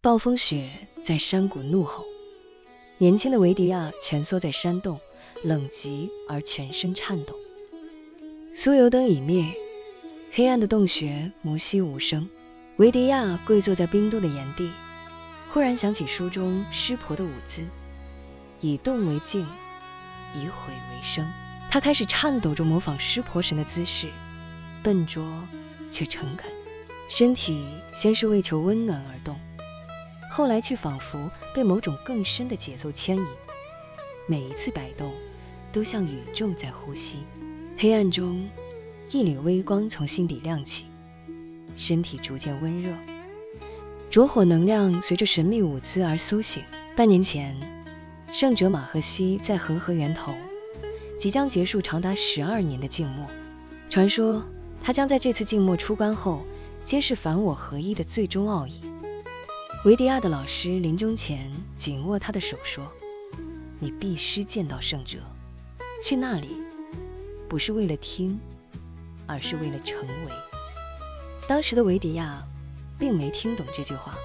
暴风雪在山谷怒吼，年轻的维迪亚蜷缩在山洞，冷极而全身颤抖。酥油灯已灭，黑暗的洞穴无息无声。维迪亚跪坐在冰冻的岩地，忽然想起书中湿婆的舞姿，以动为静，以毁为生。他开始颤抖着模仿湿婆神的姿势，笨拙却诚恳，身体先是为求温暖而动，后来却仿佛被某种更深的节奏牵引，每一次摆动都像宇宙在呼吸。黑暗中，一缕微光从心底亮起，身体逐渐温热，灼火能量随着神秘舞姿而苏醒。半年前，圣者马赫西在恒河源头即将结束长达12年的静默，传说他将在这次静默出关后揭示凡我合一的最终奥义。维迪亚的老师临终前紧握他的手说，你必须见到圣者，去那里不是为了听，而是为了成为。当时的维迪亚并没听懂这句话，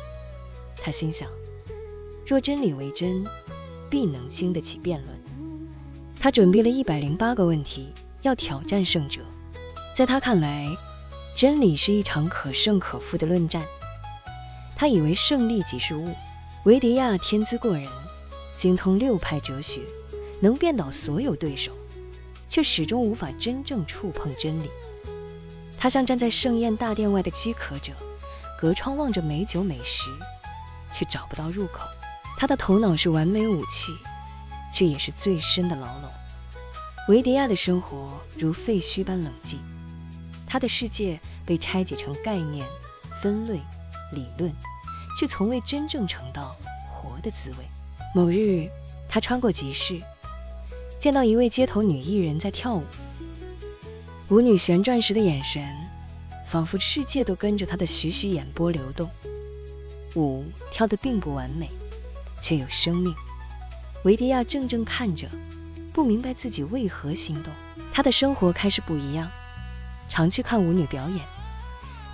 他心想，若真理为真，必能经得起辩论。他准备了108个问题，要挑战圣者。在他看来，真理是一场可胜可负的论战。他以为胜利即是物。维迪亚天资过人，精通6派哲学，能辩倒所有对手，却始终无法真正触碰真理。他像站在盛宴大殿外的饥渴者，隔窗望着美酒美食，却找不到入口。他的头脑是完美武器，却也是最深的牢笼。维迪亚的生活如废墟般冷寂，他的世界被拆解成概念、分类、理论，却从未真正尝到活的滋味。某日，他穿过集市，见到一位街头女艺人在跳舞。舞女旋转时的眼神，仿佛世界都跟着她的徐徐眼波流动。舞跳得并不完美，却有生命。维迪亚怔怔看着，不明白自己为何心动。他的生活开始不一样，常去看舞女表演，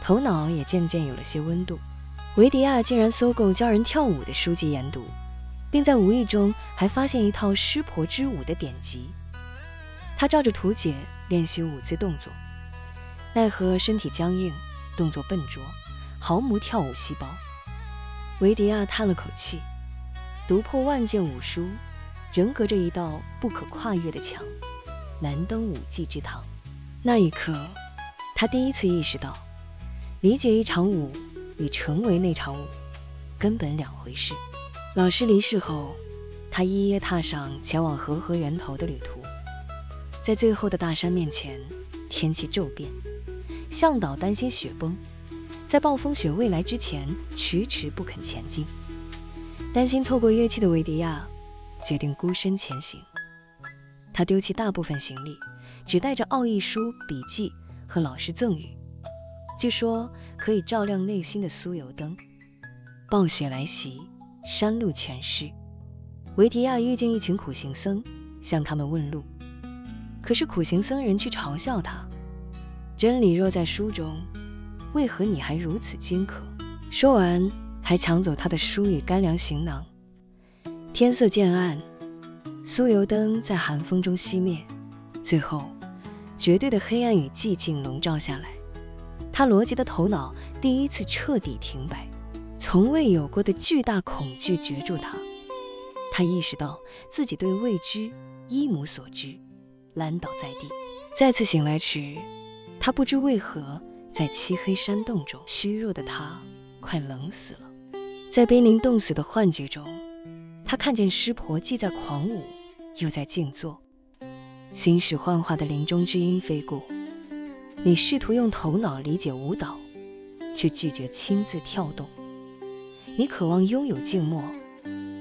头脑也渐渐有了些温度。维迪亚竟然搜购教人跳舞的书籍研读，并在无意中还发现一套湿婆之舞的典籍。他照着图解练习舞姿动作，奈何身体僵硬，动作笨拙，毫无跳舞细胞。维迪亚叹了口气，读破万卷武书，仍隔着一道不可跨越的墙，难登舞技之堂。那一刻，他第一次意识到，理解一场舞与成为那场舞根本两回事。老师离世后，他一一踏上前往恒河源头的旅途。在最后的大山面前，天气骤变，向导担心雪崩，在暴风雪未来之前迟迟不肯前进。担心错过乐器的维迪亚决定孤身前行。他丢弃大部分行李，只带着奥义书、笔记和老师赠予，据说可以照亮内心的酥油灯。暴雪来袭，山路全湿。维迪亚遇见一群苦行僧，向他们问路。可是苦行僧人去嘲笑他，真理若在书中，为何你还如此惊渴？说完，还抢走他的书与干粮行囊。天色渐暗，酥油灯在寒风中熄灭，最后绝对的黑暗与寂静笼罩下来。他逻辑的头脑第一次彻底停摆，从未有过的巨大恐惧攫住他。他意识到自己对未知一无所知，land倒在地。再次醒来时，他不知为何在漆黑山洞中，虚弱的他快冷死了。在濒临冻死的幻觉中，他看见湿婆既在狂舞，又在静坐，心事幻化的林中之音飞过。你试图用头脑理解舞蹈，却拒绝亲自跳动。你渴望拥有静默，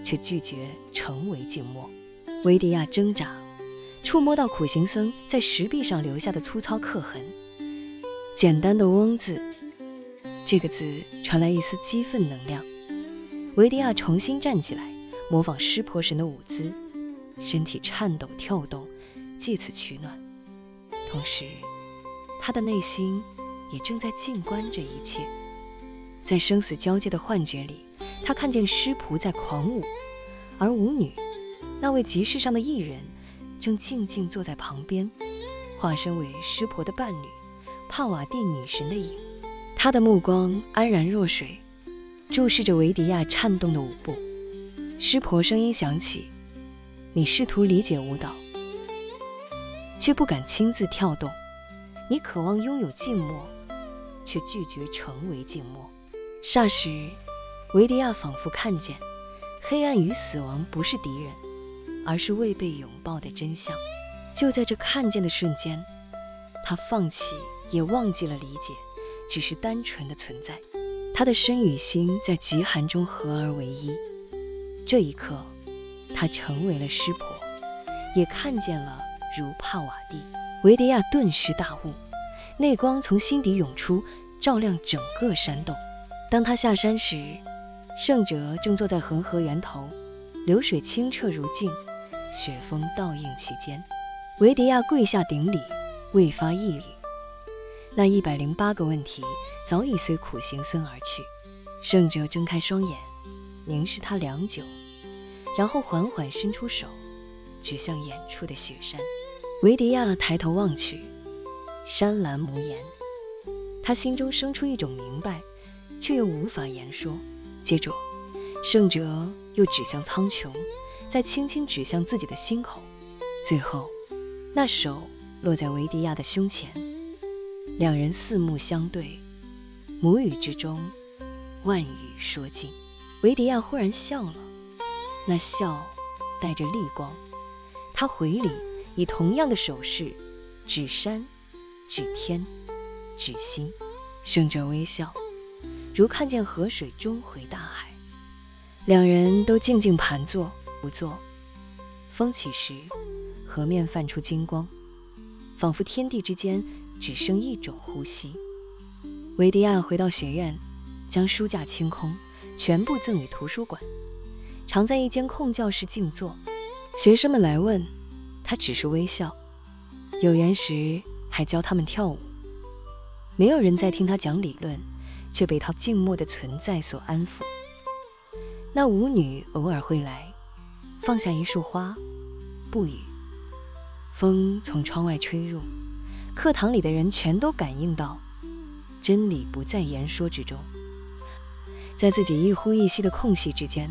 却拒绝成为静默。维迪亚挣扎，触摸到苦行僧在石壁上留下的粗糙刻痕，简单的翁字，这个字传来一丝激愤能量。维迪亚重新站起来，模仿湿婆神的舞姿，身体颤抖跳动，借此取暖。同时，他的内心也正在静观这一切。在生死交界的幻觉里，他看见师仆在狂舞，而舞女，那位集市上的艺人，正静静坐在旁边，化身为师婆的伴侣帕瓦蒂女神的影。他的目光安然若水，注视着维迪亚颤动的舞步。师婆声音响起，你试图理解舞蹈，却不敢亲自跳动。你渴望拥有静默，却拒绝成为静默。霎时，维迪亚仿佛看见，黑暗与死亡不是敌人，而是未被拥抱的真相。就在这看见的瞬间，他放弃也忘记了理解，只是单纯的存在。他的身与心在极寒中合而为一。这一刻，他成为了师婆，也看见了如帕瓦蒂。维迪亚顿时大悟，内光从心底涌出，照亮整个山洞。当他下山时，圣哲正坐在恒河源头，流水清澈如镜，雪峰倒映其间。维迪亚跪下顶礼，未发一语。那108个问题早已随苦行僧而去。圣哲睁开双眼，凝视他良久，然后缓缓伸出手，指向远处的雪山。维迪亚抬头望去，山岚无言。他心中生出一种明白，却又无法言说。接着，圣哲又指向苍穹，再轻轻指向自己的心口，最后，那手落在维迪亚的胸前。两人四目相对，母语之中，万语说尽。维迪亚忽然笑了，那笑带着厉光。他回礼，以同样的手势，指山，指天，指心。圣哲微笑，如看见河水终回大海。两人都静静盘坐不坐。风起时，河面泛出金光，仿佛天地之间只剩一种呼吸。维迪亚回到学院，将书架清空，全部赠予图书馆，常在一间空教室静坐。学生们来问，他只是微笑，有缘时还教他们跳舞。没有人在听他讲理论，却被他静默的存在所安抚。那舞女偶尔会来，放下一束花，不语。风从窗外吹入，课堂里的人全都感应到，真理不在言说之中，在自己一呼一吸的空隙之间，